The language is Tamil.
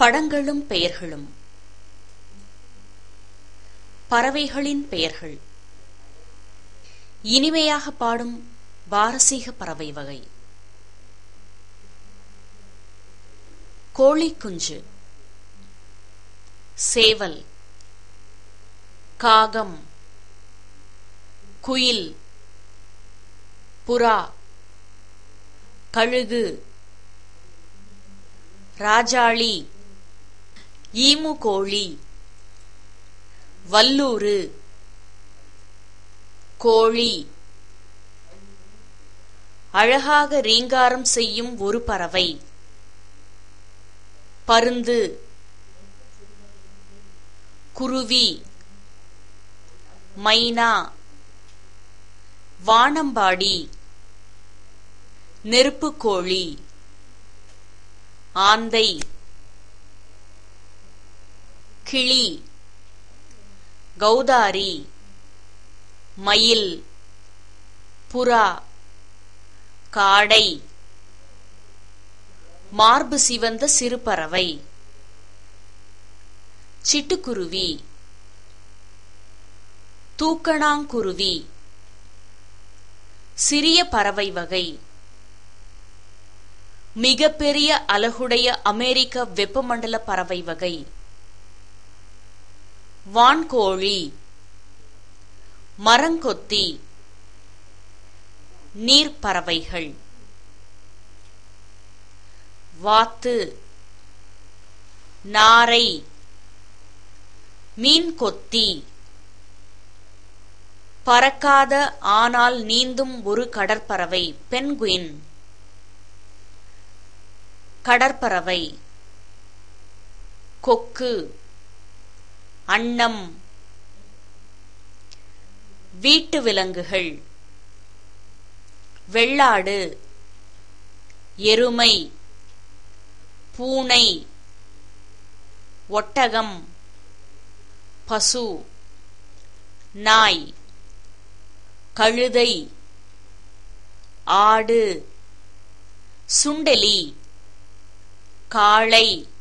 படங்களும் பெயர்களும். பறவைகளின் பெயர்கள். இனிமையாக பாடும் பாரசீக பறவை வகை. கோழி குஞ்சு, சேவல், காகம், குயில், புறா, கழுகு, ராஜாளி, ஈமு கோழி, வல்லூறு, கோழி. அழகாக ரீங்காரம் செய்யும் ஒரு பறவை. பருந்து, குருவி, மைனா, வானம்பாடி, நெருப்புக்கோழி, ஆந்தை, கிளி, கௌதாரி, மயில், புறா, காடை, மார்பு சிவந்த சிறு பறவை, சிட்டுக்குருவி, தூக்கணாங்குருவி. சிறிய பறவை வகை. மிகப்பெரிய அலகுடைய அமெரிக்க வெப்பமண்டல பறவை வகை. வான்கோழி, மரங்கொத்தி. நீர்ப்பறவைகள். வாத்து, நாரை, மீன்கொத்தி. பறக்காத ஆனால் நீந்தும் ஒரு கடற்பறவை, பென்குயின். கடற்பறவை. கொக்கு, அன்னம். வீட்டு விலங்குகள். வெள்ளாடு, எருமை, பூனை, ஒட்டகம், பசு, நாய், கழுதை, ஆடு, சுண்டெலி, காளை.